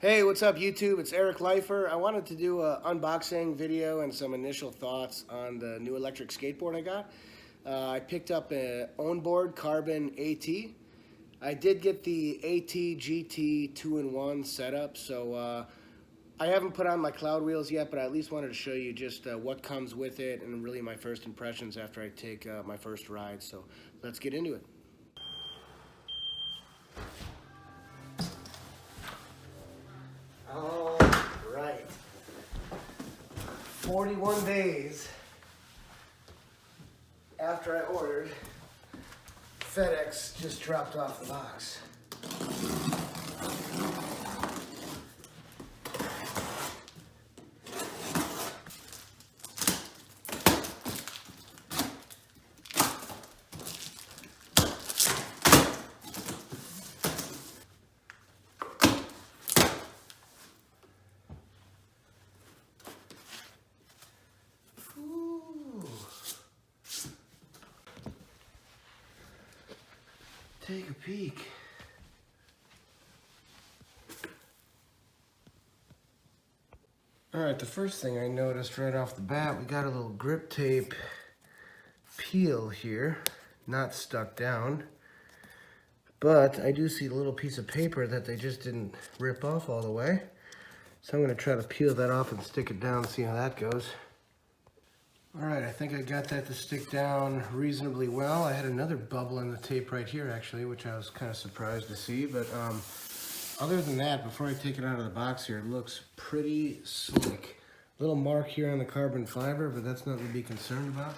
Hey, what's up YouTube? It's Eric Leifer. I wanted to do an unboxing video and some initial thoughts on the new electric skateboard I got. I picked up an Ownboard Carbon AT. I did get the AT GT 2-in-1 setup, so I haven't put on my cloud wheels yet, but I at least wanted to show you just what comes with it and really my first impressions after I take my first ride. So let's get into it. All right, 41 days after I ordered, FedEx just dropped off the box. Take a peek. All right, the first thing I noticed right off the bat, we got a little grip tape peel here, not stuck down, but I do see a little piece of paper that they just didn't rip off all the way. So I'm gonna try to peel that off and stick it down, see how that goes. All right, I think I got that to stick down reasonably well. I had another bubble in the tape right here actually, which I was kind of surprised to see, but other than that, before I take it out of the box here, it looks pretty slick. Little mark here on the carbon fiber, but that's nothing to be concerned about,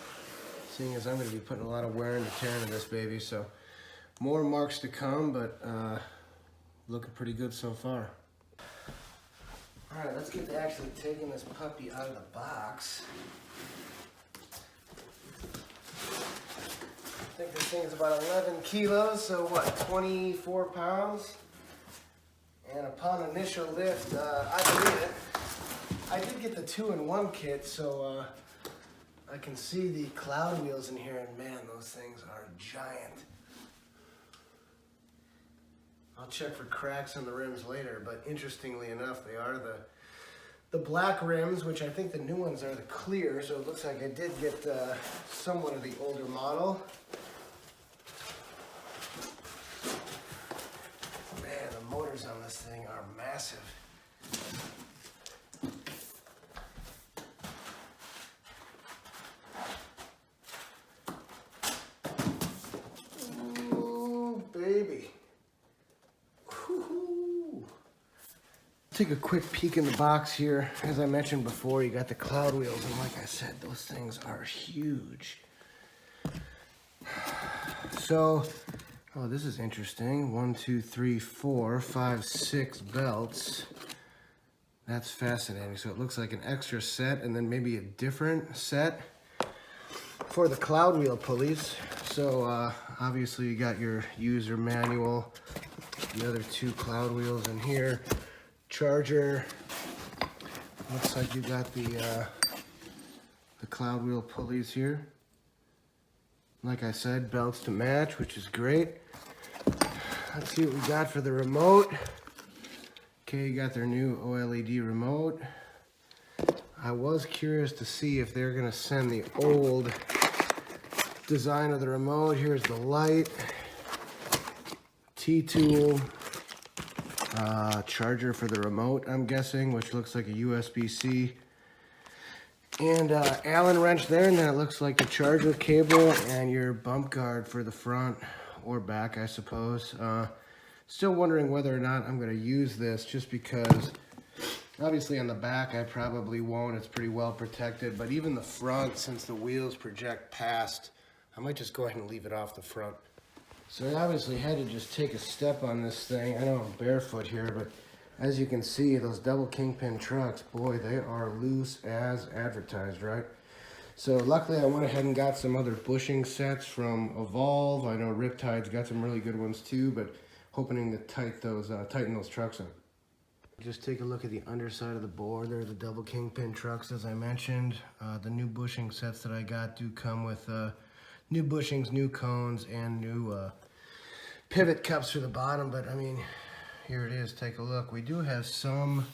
seeing as I'm gonna be putting a lot of wear and tear into this baby, so more marks to come, but looking pretty good so far. All right, let's get to actually taking this puppy out of the box. I think this thing is about 11 kilos, so what, 24 pounds? And upon initial lift, I believe it. I did get the 2-in-1 kit, so I can see the cloud wheels in here, and man, those things are giant. I'll check for cracks in the rims later, but interestingly enough, they are the black rims, which I think the new ones are the clear, so it looks like I did get somewhat of the older model. Man, the motors on this thing are massive. Ooh, baby. Woo-hoo. Take a quick peek in the box here. As I mentioned before, you got the cloud wheels, and like I said, those things are huge. So, oh, this is interesting. 1, 2, 3, 4, 5, 6 belts. That's fascinating. So it looks like an extra set and then maybe a different set for the cloud wheel pulleys. So obviously you got your user manual, the other 2 cloud wheels in here, charger. Looks like you got the cloud wheel pulleys here. Like I said, belts to match, which is great. Let's see what we got for the remote. Okay, you got their new OLED remote. I was curious to see if they're gonna send the old design of the remote. Here's the light, T-tool, charger for the remote, I'm guessing, which looks like a USB-C. And Allen wrench there, and then it looks like the charger cable and your bump guard for the front or back, I suppose. Still wondering whether or not I'm going to use this, just because obviously on the back I probably won't. It's pretty well protected, but even the front, since the wheels project past, I might just go ahead and leave it off the front. So I obviously had to just take a step on this thing. I know I'm barefoot here, but as you can see, those double kingpin trucks, boy, they are loose as advertised, right? So luckily I went ahead and got some other bushing sets from Evolve. I know Riptide's got some really good ones too, but hoping to tighten those trucks up. Just take a look at the underside of the board. There are the double kingpin trucks, as I mentioned. The new bushing sets that I got do come with new bushings, new cones, and new pivot cups for the bottom, but I mean, here it is. Take a look. We do have some,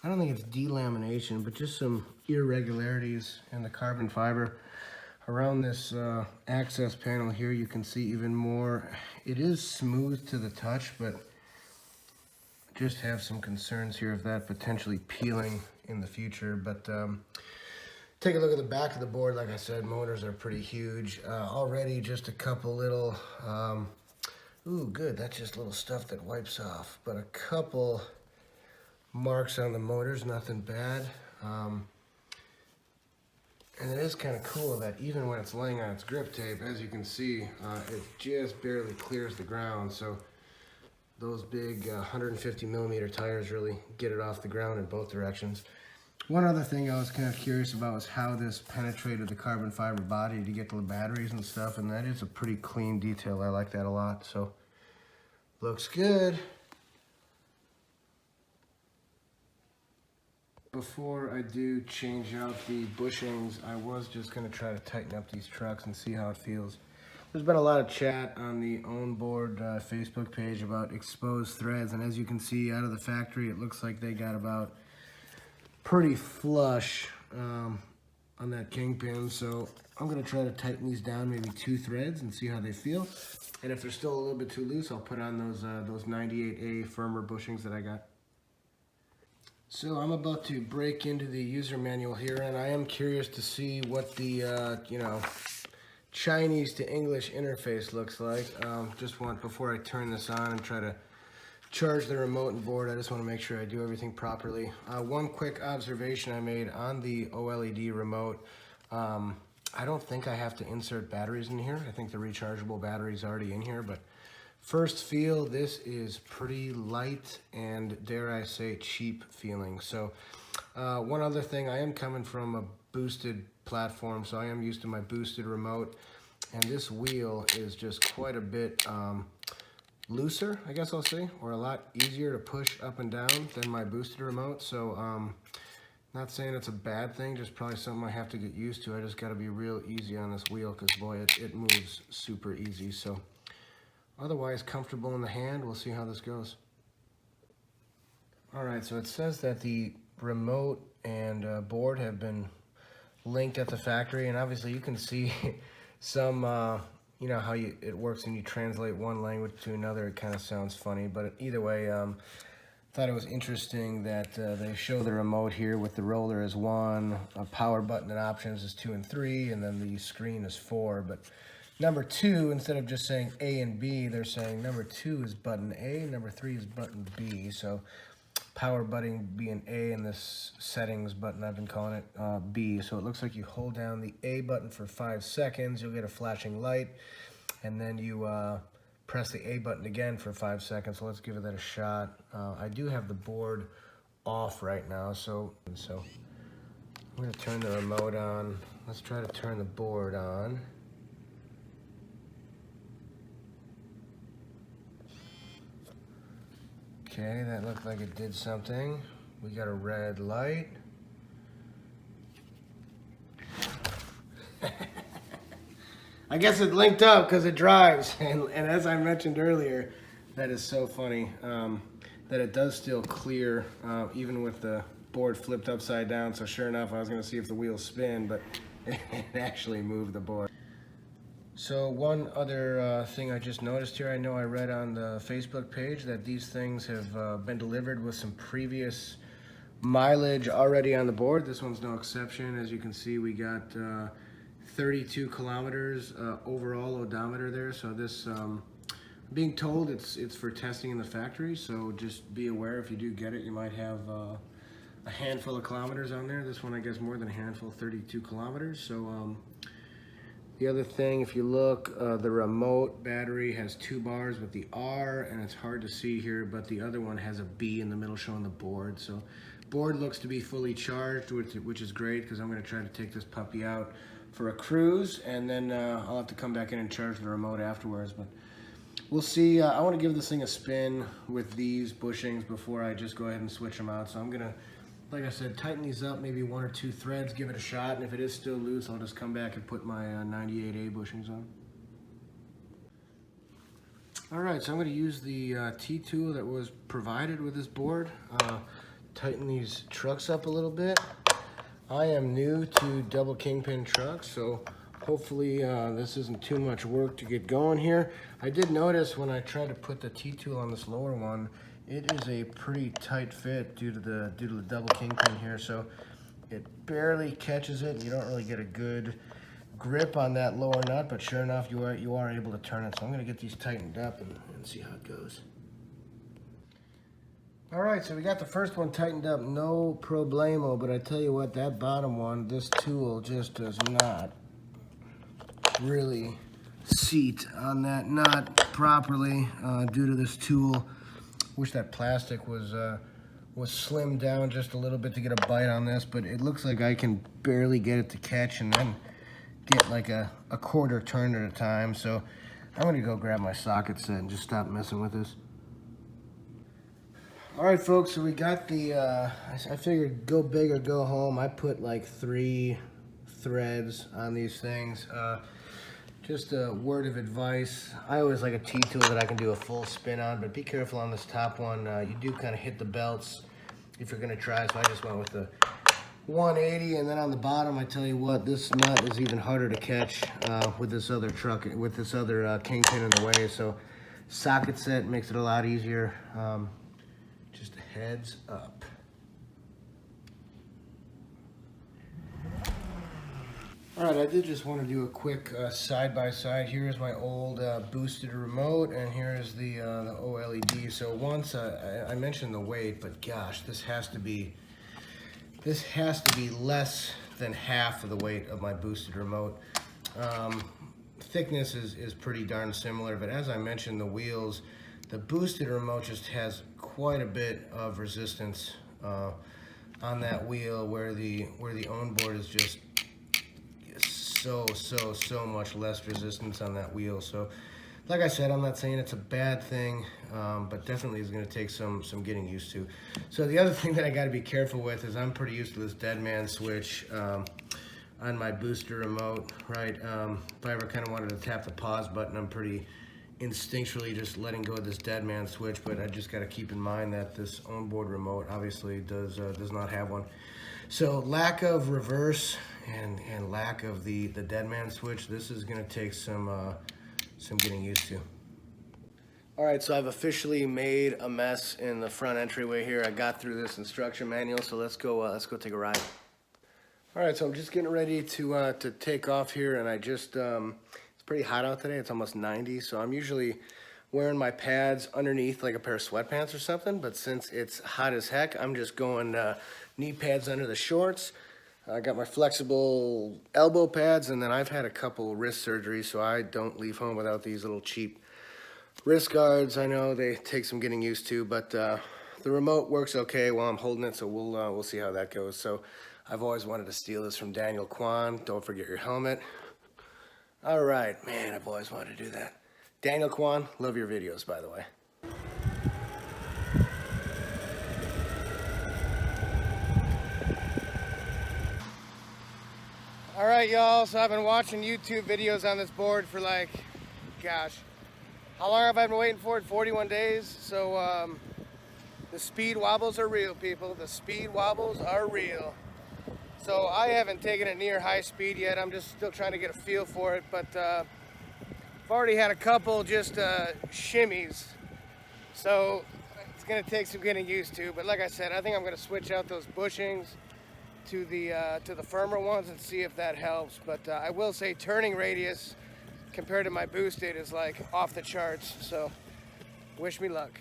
I don't think it's delamination, but just some irregularities in the carbon fiber. Around this access panel here, you can see even more. It is smooth to the touch, but just have some concerns here of that potentially peeling in the future. But take a look at the back of the board. Like I said, motors are pretty huge. Already just a couple little, ooh, good, that's just little stuff that wipes off. But a couple marks on the motors, nothing bad. And it is kind of cool that even when it's laying on its grip tape, as you can see, it just barely clears the ground. So those big 150 millimeter tires really get it off the ground in both directions. One other thing I was kind of curious about was how this penetrated the carbon fiber body to get to the batteries and stuff, and that is a pretty clean detail. I like that a lot, so looks good. Before I do change out the bushings, I was just going to try to tighten up these trucks and see how it feels. There's been a lot of chat on the Ownboard Facebook page about exposed threads, and as you can see out of the factory, it looks like they got about pretty flush on that kingpin. So I'm going to try to tighten these down, maybe 2 threads, and see how they feel. And if they're still a little bit too loose, I'll put on those 98A firmer bushings that I got. So I'm about to break into the user manual here, and I am curious to see what the, you know, Chinese to English interface looks like. Before I turn this on and try to charge the remote and board, I just want to make sure I do everything properly. One quick observation I made on the OLED remote, I don't think I have to insert batteries in here. I think the rechargeable battery is already in here, but first feel, this is pretty light and, dare I say, cheap feeling. So one other thing, I am coming from a boosted platform, so I am used to my boosted remote, and this wheel is just quite a bit looser, I guess I'll say, or a lot easier to push up and down than my boosted remote. So not saying it's a bad thing, just probably something I have to get used to. I just got to be real easy on this wheel because, boy, it moves super easy. So otherwise, comfortable in the hand. We'll see how this goes. All right, so it says that the remote and board have been linked at the factory, and obviously you can see some, you know, how it works when you translate one language to another. It kind of sounds funny, but either way, thought it was interesting that they show the remote here with the roller as 1, a power button and options is 2 and 3, and then the screen is 4. But number 2, instead of just saying A and B, they're saying number 2 is button A, number 3 is button B. So power button being A, and this settings button, I've been calling it B. So it looks like you hold down the A button for 5 seconds, you'll get a flashing light, and then you press the A button again for 5 seconds. So let's give that a shot. I do have the board off right now, so I'm going to turn the remote on. Let's try to turn the board on. Okay, that looked like it did something. We got a red light. I guess it linked up because it drives, and as I mentioned earlier, that is so funny that it does still clear even with the board flipped upside down. So sure enough, I was going to see if the wheels spin, but it actually moved the board. So one other thing I just noticed here, I know I read on the Facebook page that these things have been delivered with some previous mileage already on the board. This one's no exception. As you can see, we got 32 kilometers overall odometer there. So this, being told it's for testing in the factory, so just be aware if you do get it, you might have a handful of kilometers on there. This one, I guess, more than a handful, 32 kilometers. So the other thing, if you look, the remote battery has 2 bars with the R, and it's hard to see here, but the other one has a B in the middle showing the board. So board looks to be fully charged, which is great because I'm going to try to take this puppy out for a cruise, and then I'll have to come back in and charge the remote afterwards. But we'll see. I want to give this thing a spin with these bushings before I just go ahead and switch them out. So I'm going to, like I said, tighten these up, maybe 1 or 2 threads, give it a shot, and if it is still loose, I'll just come back and put my 98A bushings on. All right, so I'm going to use the T-tool that was provided with this board. Tighten these trucks up a little bit. I am new to double kingpin trucks, so hopefully this isn't too much work to get going here. I did notice when I tried to put the T-tool on this lower one, it is a pretty tight fit due to the double kingpin here, so it barely catches it. You don't really get a good grip on that lower nut, but sure enough, you are able to turn it. So I'm going to get these tightened up and see how it goes. All right, so we got the first one tightened up, no problemo, but I tell you what, that bottom one, this tool just does not really seat on that nut properly due to this tool. Wish that plastic was slimmed down just a little bit to get a bite on this, but it looks like I can barely get it to catch and then get like a quarter turn at a time. So I'm gonna go grab my socket set and just stop messing with this. All right, folks, so we got the, I figured go big or go home. I put like 3 threads on these things. Just a word of advice. I always like a T-tool that I can do a full spin on, but be careful on this top one. You do kind of hit the belts if you're gonna try, so I just went with the 180, and then on the bottom, I tell you what, this nut is even harder to catch with this other kingpin in the way, so socket set makes it a lot easier. Just a heads up. All right, I did just want to do a quick side-by-side. Here is my old boosted remote, and here is the OLED. So once, I mentioned the weight, but gosh, this has to be less than half of the weight of my boosted remote. Thickness is pretty darn similar, but as I mentioned, the wheels, the boosted remote just has quite a bit of resistance on that wheel, where the Ownboard is just so much less resistance on that wheel. So like I said, I'm not saying it's a bad thing, but definitely is going to take some getting used to. So the other thing that I got to be careful with is I'm pretty used to this dead man switch on my booster remote, right? If I ever kind of wanted to tap the pause button, I'm pretty instinctually just letting go of this dead man switch, but I just got to keep in mind that this Ownboard remote obviously does not have one. So lack of reverse and lack of the dead man switch, this is going to take some getting used to. All right, so I've officially made a mess in the front entryway here. I got through this instruction manual, so let's go take a ride. All right, so I'm just getting ready to take off here, and I just it's pretty hot out today. It's almost 90, so I'm usually wearing my pads underneath like a pair of sweatpants or something, but since it's hot as heck, I'm just going knee pads under the shorts. I got my flexible elbow pads, and then I've had a couple wrist surgeries, so I don't leave home without these little cheap wrist guards. I know they take some getting used to, but the remote works okay while I'm holding it, so we'll see how that goes. So I've always wanted to steal this from Daniel Kwan. Don't forget your helmet. All right, man, I've always wanted to do that. Daniel Kwan, love your videos, by the way. All right, y'all, so I've been watching YouTube videos on this board for like, gosh, how long have I been waiting for it? 41 days. So the speed wobbles are real, people. The speed wobbles are real. So I haven't taken it near high speed yet. I'm just still trying to get a feel for it, but I've already had a couple just shimmies. So it's gonna take some getting used to, but like I said, I think I'm gonna switch out those bushings to the firmer ones and see if that helps. But I will say turning radius compared to my boosted is like off the charts, so wish me luck.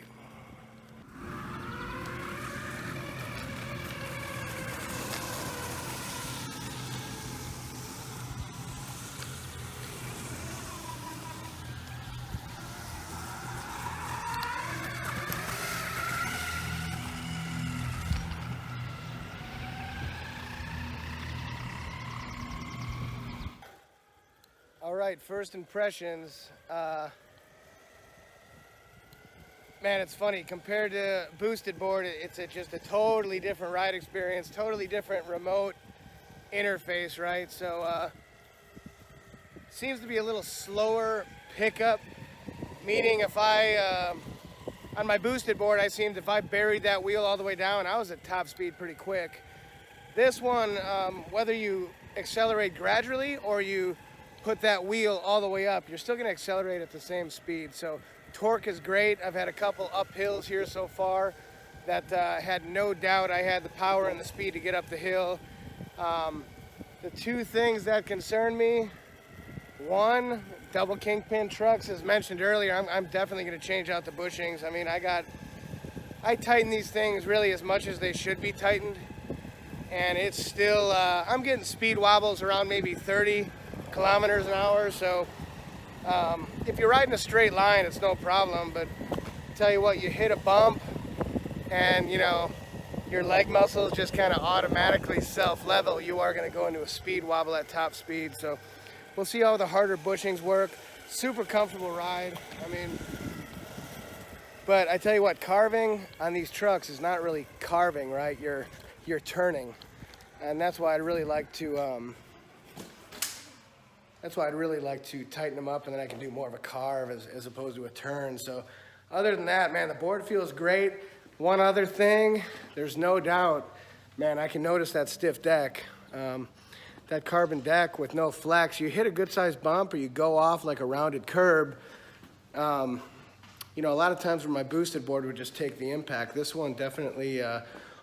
All right, first impressions. Man, it's funny. Compared to boosted board, it's just a totally different ride experience, totally different remote interface, right? So, seems to be a little slower pickup, Meaning if I, on my boosted board, I seemed if I buried that wheel all the way down, I was at top speed pretty quick. This one, whether you accelerate gradually or you put that wheel all the way up, you're still gonna accelerate at the same speed. So torque is great. I've had a couple uphills here so far that had no doubt I had the power and the speed to get up the hill. The two things that concern me, one, double kingpin trucks, as mentioned earlier, I'm definitely gonna change out the bushings. I mean, I tighten these things really as much as they should be tightened. And it's still, I'm getting speed wobbles around maybe 30 kilometers an hour. So if you're riding a straight line, it's no problem. But tell you what, you hit a bump and you know, your leg muscles just kind of automatically self-level. You are gonna go into a speed wobble at top speed. So we'll see how the harder bushings work. Super comfortable ride. I mean, but I tell you what, carving on these trucks is not really carving, right? You're turning, and that's why I'd really like to tighten them up, and then I can do more of a carve as opposed to a turn. So other than that, man, the board feels great. One other thing, there's no doubt, man, I can notice that stiff deck, that carbon deck with no flex. You hit a good sized bump or you go off like a rounded curb. You know, a lot of times where my boosted board would just take the impact. This one definitely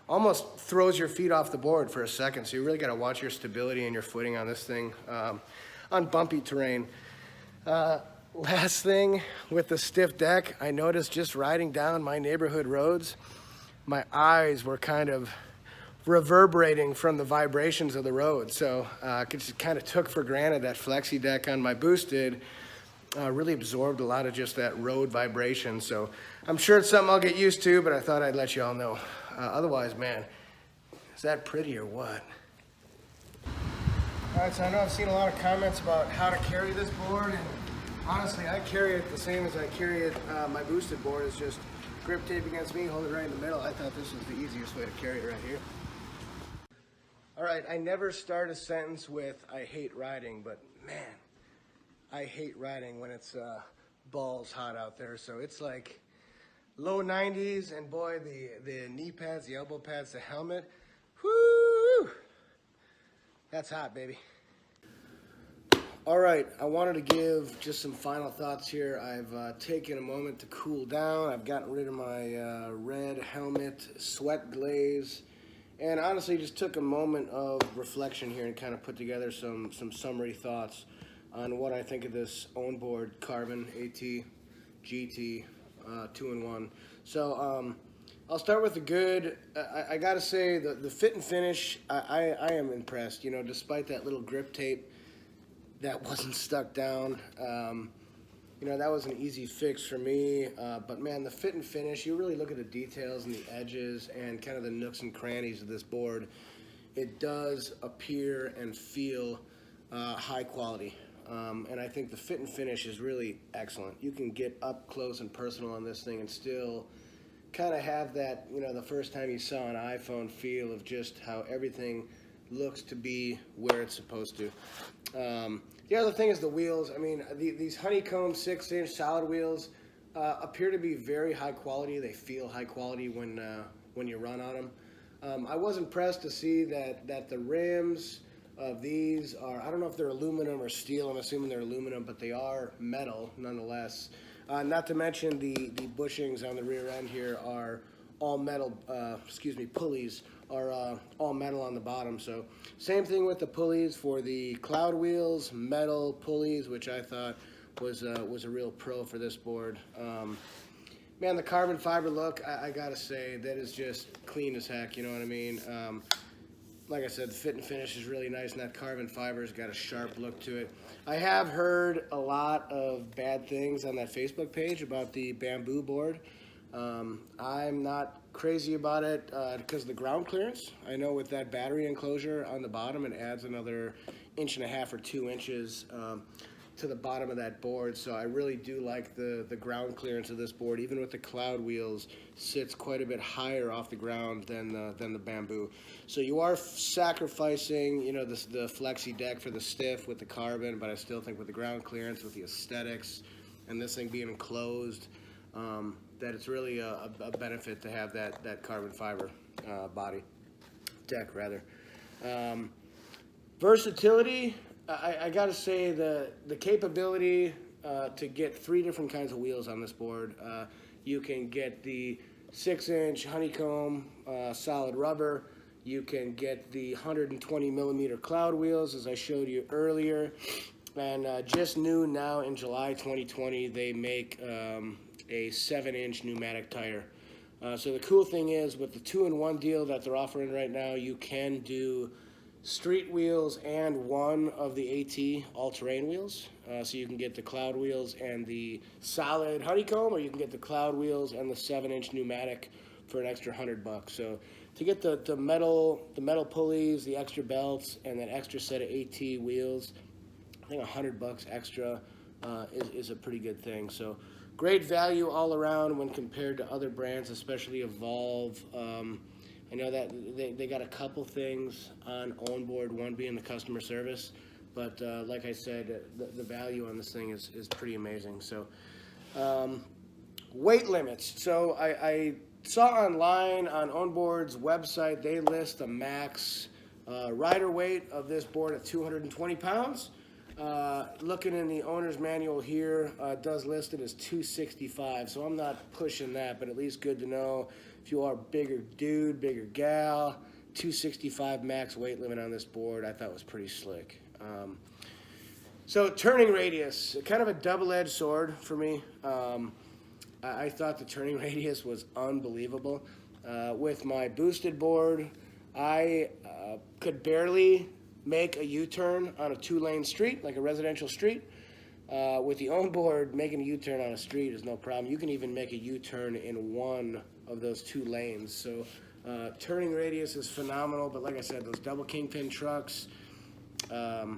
almost throws your feet off the board for a second. So you really got to watch your stability and your footing on this thing on bumpy terrain. Last thing with the stiff deck, I noticed just riding down my neighborhood roads, my eyes were kind of reverberating from the vibrations of the road. So I just kind of took for granted that flexi deck on my boosted really absorbed a lot of just that road vibration. So I'm sure it's something I'll get used to, but I thought I'd let you all know. Otherwise, man, is that pretty or what? All right, so I know I've seen a lot of comments about how to carry this board, and honestly, I carry it the same as I carry it. My boosted board is just grip tape against me, hold it right in the middle. I thought this was the easiest way to carry it right here. All right, I never start a sentence with, I hate riding, but man, I hate riding when it's balls hot out there. So it's like low 90s, and boy, the knee pads, the elbow pads, the helmet, whoo, that's hot, baby. All right, I wanted to give just some final thoughts here. I've taken a moment to cool down. I've gotten rid of my red helmet, sweat glaze, and honestly just took a moment of reflection here and kind of put together some summary thoughts on what I think of this Ownboard Carbon AT GT 2-in-1. So I'll start with the good. I gotta say the fit and finish, I am impressed. You know, despite that little grip tape that wasn't stuck down, you know, that was an easy fix for me. But man, the fit and finish, you really look at the details and the edges and kind of the nooks and crannies of this board. It does appear and feel high quality. And I think the fit and finish is really excellent. You can get up close and personal on this thing and still kind of have that, you know, the first time you saw an iPhone feel of just how everything looks to be where it's supposed to. The other thing is the wheels. I mean, these honeycomb 6-inch solid wheels appear to be very high quality. They feel high quality when you run on them. I was impressed to see that the rims of these are, I don't know if they're aluminum or steel. I'm assuming they're aluminum, but they are metal nonetheless. Not to mention the bushings on the rear end here are all metal, pulleys are all metal on the bottom. So same thing with the pulleys for the cloud wheels, metal pulleys, which I thought was a real pro for this board. Man, the carbon fiber look, I gotta say, that is just clean as heck, you know what I mean? Like I said, the fit and finish is really nice, and that carbon fiber's got a sharp look to it. I have heard a lot of bad things on that Facebook page about the bamboo board. I'm not crazy about it because of the ground clearance. I know with that battery enclosure on the bottom, it adds another 1.5 inches or 2 inches to the bottom of that board. So I really do like the ground clearance of this board, even with the cloud wheels, sits quite a bit higher off the ground than the bamboo. So you are sacrificing, you know, the flexi deck for the stiff with the carbon, but I still think with the ground clearance, with the aesthetics, and this thing being enclosed, that it's really a benefit to have that carbon fiber body deck rather. Versatility, I gotta say the capability to get 3 different kinds of wheels on this board. You can get the 6-inch honeycomb solid rubber. You can get the 120 millimeter cloud wheels, as I showed you earlier. And just new now in July 2020, they make a 7-inch pneumatic tire. So the cool thing is, with the 2-in-1 deal that they're offering right now, you can do street wheels and one of the AT all-terrain wheels. So you can get the cloud wheels and the solid honeycomb, or you can get the cloud wheels and the 7-inch pneumatic for an extra $100. So to get the metal pulleys, the extra belts, and that extra set of AT wheels, I think $100 extra is a pretty good thing. So great value all around when compared to other brands, especially Evolve. I know that they got a couple things on Ownboard, one being the customer service, but like I said, the value on this thing is pretty amazing. So weight limits. So I saw online on Ownboard's website, they list the max rider weight of this board at 220 pounds. Looking in the owner's manual here, it does list it as 265, so I'm not pushing that, but at least good to know. If you are a bigger dude, bigger gal, 265 max weight limit on this board, I thought was pretty slick. So turning radius, kind of a double-edged sword for me. I thought the turning radius was unbelievable. With my boosted board, I could barely make a U-turn on a 2-lane street, like a residential street. With the Ownboard, making a U-turn on a street is no problem. You can even make a U-turn in one of those 2 lanes. So turning radius is phenomenal, but like I said, those double kingpin trucks, I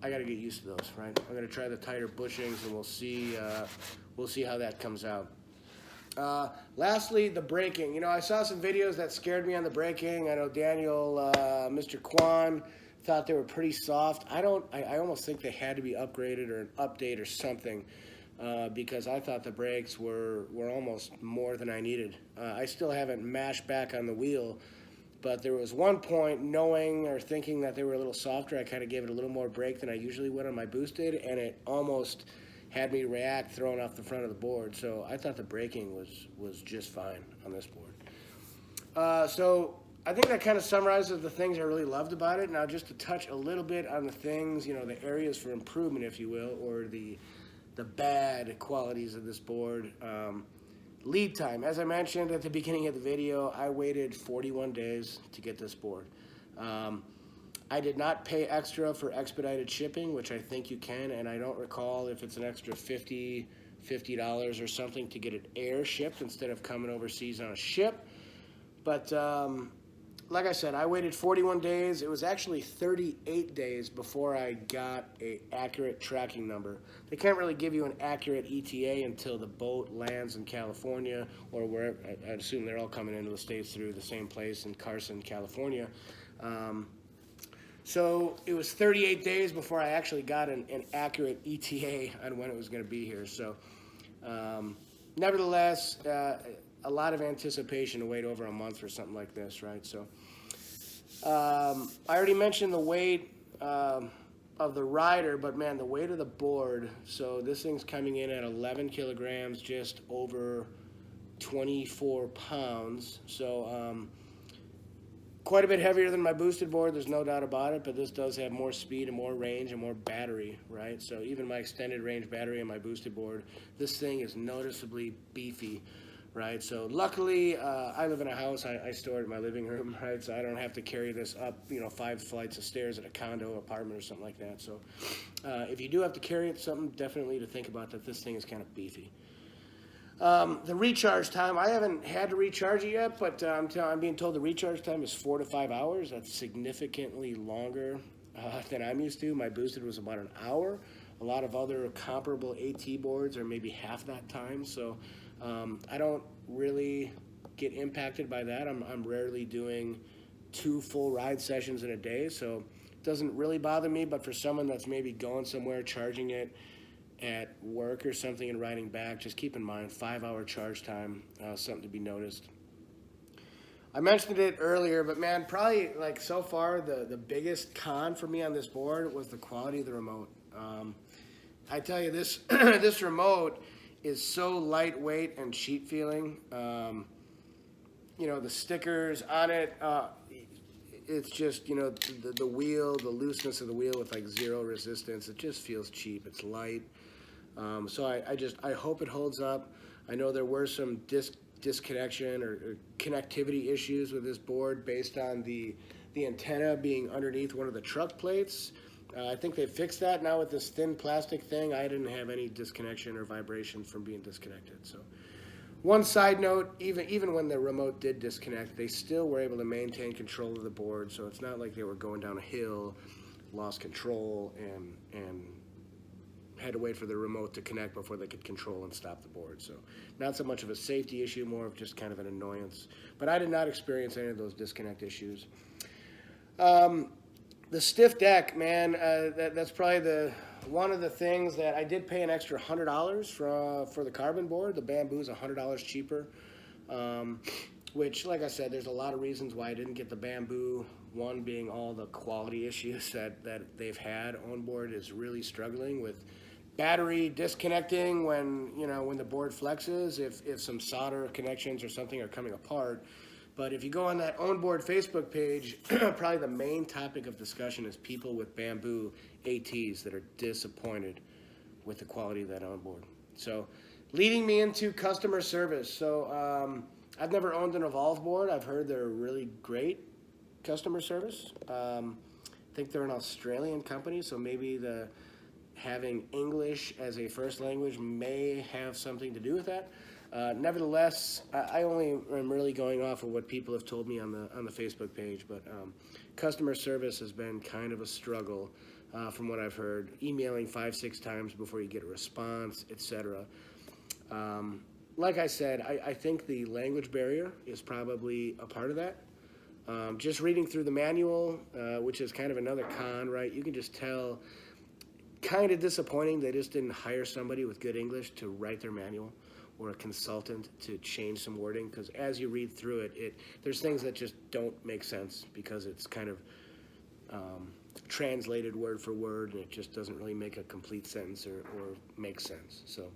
gotta get used to those, right? I'm gonna try the tighter bushings, and we'll see how that comes out. Lastly, the braking. You know, I saw some videos that scared me on the braking. I know Daniel, Mr. Kwan, thought they were pretty soft. I almost think they had to be upgraded or an update or something, because I thought the brakes were almost more than I needed. I still haven't mashed back on the wheel, but there was one point, knowing or thinking that they were a little softer, I kind of gave it a little more brake than I usually would on my boosted, and it almost had me react, throwing off the front of the board. So I thought the braking was just fine on this board. So I think that kind of summarizes the things I really loved about it. Now, just to touch a little bit on the things, you know, the areas for improvement, if you will, or the bad qualities of this board. Lead time. As I mentioned at the beginning of the video, I waited 41 days to get this board. I did not pay extra for expedited shipping, which I think you can, and I don't recall if it's an extra $50 or something to get it air shipped instead of coming overseas on a ship. But like I said, I waited 41 days. It was actually 38 days before I got an accurate tracking number. They can't really give you an accurate ETA until the boat lands in California, or where I assume they're all coming into the States through the same place in Carson, California. So it was 38 days before I actually got an accurate ETA on when it was going to be here. So nevertheless, a lot of anticipation to wait over a month for something like this, right? So I already mentioned the weight of the rider, but man, the weight of the board. So this thing's coming in at 11 kilograms, just over 24 pounds. So quite a bit heavier than my boosted board, there's no doubt about it, but this does have more speed and more range and more battery, right? So even my extended range battery on my boosted board, this thing is noticeably beefy, right? So luckily, I live in a house, I store it in my living room, right? So I don't have to carry this up, 5 flights of stairs at a condo apartment or something like that. So if you do have to carry it, something definitely to think about, that this thing is kind of beefy. The recharge time, I haven't had to recharge it yet, but I'm being told the recharge time is 4 to 5 hours. That's significantly longer than I'm used to. My boosted was about an hour. A lot of other comparable AT boards are maybe half that time, so I don't really get impacted by that. I'm rarely doing 2 full ride sessions in a day, so it doesn't really bother me. But for someone that's maybe going somewhere, charging it at work or something and riding back, just keep in mind 5-hour charge time, something to be noticed. I mentioned it earlier, but man, probably like so far the biggest con for me on this board was the quality of the remote. I tell you, this this remote is so lightweight and cheap feeling. You know, the stickers on it, it's just, you know, the wheel, the looseness of the wheel with like zero resistance, it just feels cheap. It's light. So I hope it holds up. I know there were some disconnection or connectivity issues with this board based on the antenna being underneath one of the truck plates. I think they fixed that now with this thin plastic thing. I didn't have any disconnection or vibration from being disconnected. So one side note, even when the remote did disconnect, they still were able to maintain control of the board. So it's not like they were going down a hill, lost control, and had to wait for the remote to connect before they could control and stop the board. So not so much of a safety issue, more of just kind of an annoyance. But I did not experience any of those disconnect issues. The stiff deck, man, that's probably one of the things that I did pay an extra $100 for the carbon board. The bamboo's $100 cheaper, which, like I said, there's a lot of reasons why I didn't get the bamboo. One being all the quality issues that they've had. Ownboard is really struggling with battery disconnecting when the board flexes, if some solder connections or something are coming apart. But if you go on that Ownboard Facebook page, probably the main topic of discussion is people with bamboo ATs that are disappointed with the quality of that Ownboard. So leading me into customer service. So I've never owned an Evolve board. I've heard they're really great customer service. I think they're an Australian company, so maybe having English as a first language may have something to do with that. Nevertheless, I only am really going off of what people have told me on the Facebook page, but customer service has been kind of a struggle from what I've heard. Emailing 5-6 times before you get a response, etc. Like I said, I think the language barrier is probably a part of that. Just reading through the manual, which is kind of another con, right? You can just tell, kind of disappointing they just didn't hire somebody with good English to write their manual, or a consultant to change some wording, because as you read through it, there's things that just don't make sense because it's kind of translated word for word, and it just doesn't really make a complete sentence or make sense. So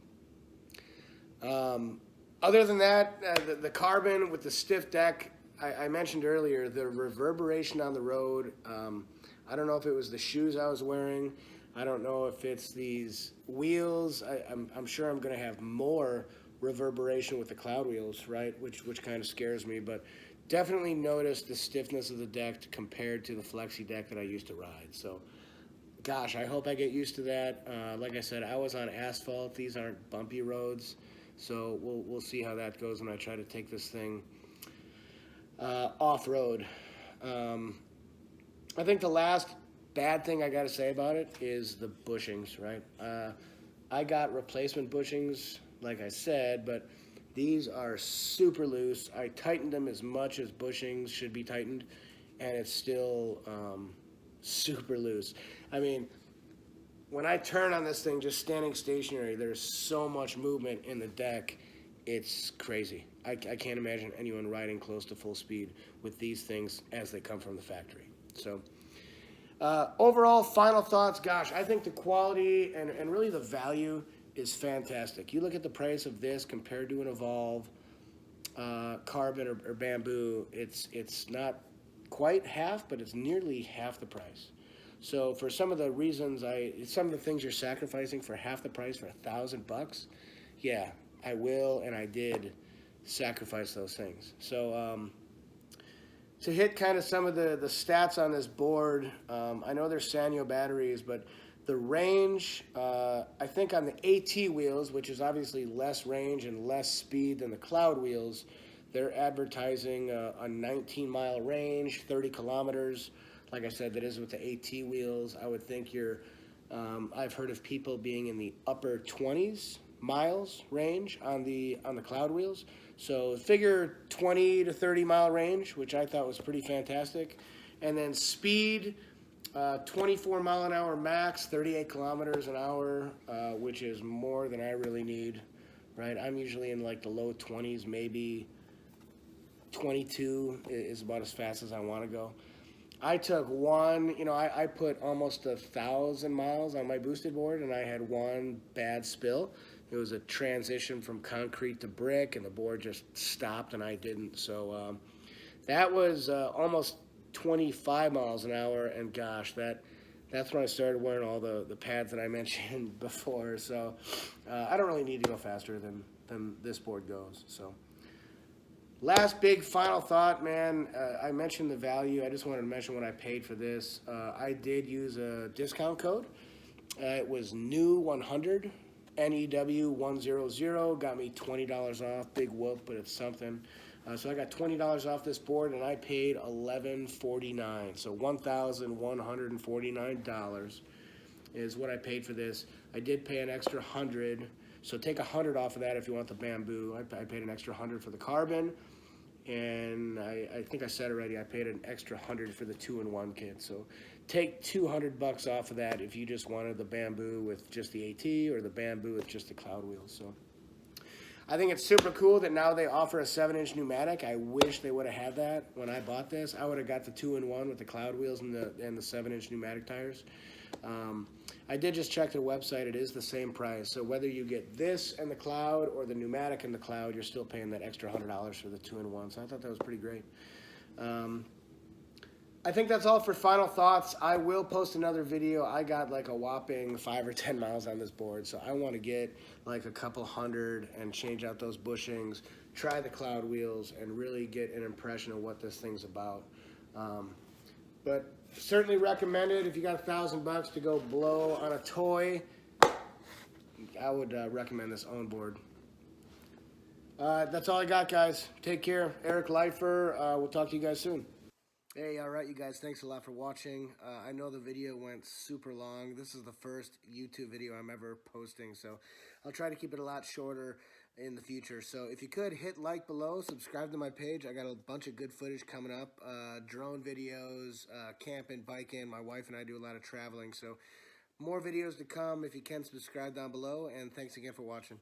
other than that, the carbon with the stiff deck, I mentioned earlier, the reverberation on the road. I don't know if it was the shoes I was wearing. I don't know if it's these wheels. I'm sure I'm going to have more reverberation with the cloud wheels, right? Which kind of scares me, but definitely noticed the stiffness of the deck compared to the flexi deck that I used to ride. So, gosh, I hope I get used to that. Like I said, I was on asphalt. These aren't bumpy roads, so we'll see how that goes when I try to take this thing off-road. I think the last bad thing I got to say about it is the bushings, right? I got replacement bushings, like I said, but these are super loose. I tightened them as much as bushings should be tightened, and it's still super loose. I mean, when I turn on this thing just standing stationary, there's so much movement in the deck, it's crazy. I can't imagine anyone riding close to full speed with these things as they come from the factory. So overall, final thoughts, gosh, I think the quality and really the value is fantastic. You look at the price of this compared to an Evolve carbon or bamboo, it's not quite half, but it's nearly half the price. So for some of the reasons, some of the things you're sacrificing for half the price for $1,000, yeah, I will and I did sacrifice those things. So to hit kind of some of the stats on this board, I know there's Sanyo batteries, but the range, I think on the AT wheels, which is obviously less range and less speed than the cloud wheels, they're advertising a 19-mile range, 30 kilometers. Like I said, that is with the AT wheels. I would think I've heard of people being in the upper 20s miles range on the cloud wheels. So figure 20 to 30 mile range, which I thought was pretty fantastic. And then speed, 24 mile an hour max, 38 kilometers an hour, which is more than I really need, right? I'm usually in like the low 20s, maybe 22 is about as fast as I want to go. I took one, you know, I put almost 1,000 miles on my boosted board, and I had one bad spill. It was a transition from concrete to brick, and the board just stopped, and I didn't. So that was almost 25 miles an hour, and gosh, that's when I started wearing all the pads that I mentioned before. So I don't really need to go faster than this board goes. So. Last big final thought, man. I mentioned the value. I just wanted to mention what I paid for this. I did use a discount code. It was new100, NEW100. Got me $20 off. Big whoop, but it's something. So I got $20 off this board, and I paid $11.49. So $1,149 is what I paid for this. I did pay an extra 100. So take 100 off of that if you want the bamboo. I paid an extra 100 for the carbon, and I think I said already I paid an extra 100 for the 2-in-1 kit. So take $200 off of that if you just wanted the bamboo with just the AT or the bamboo with just the cloud wheels. So I think it's super cool that now they offer a 7-inch pneumatic. I wish they would have had that when I bought this. I would have got the 2-in-1 with the cloud wheels and the 7-inch pneumatic tires. I did just check their website. It is the same price. So whether you get this and the cloud or the pneumatic and the cloud, you're still paying that extra $100 for the 2-in-1. So I thought that was pretty great. I think that's all for final thoughts. I will post another video. I got like a whopping 5 or 10 miles on this board. So I want to get like a couple hundred and change out those bushings, try the cloud wheels, and really get an impression of what this thing's about. But certainly recommend it if you got $1,000 to go blow on a toy. I would recommend this Ownboard. That's all I got, guys. Take care. Eric Leifer. We'll talk to you guys soon. Hey, all right, you guys. Thanks a lot for watching. I know the video went super long. This is the first YouTube video I'm ever posting, so I'll try to keep it a lot shorter in the future. So if you could, hit like below, subscribe to my page. I got a bunch of good footage coming up, drone videos, camping, biking. My wife and I do a lot of traveling, so more videos to come. If you can, subscribe down below, and thanks again for watching.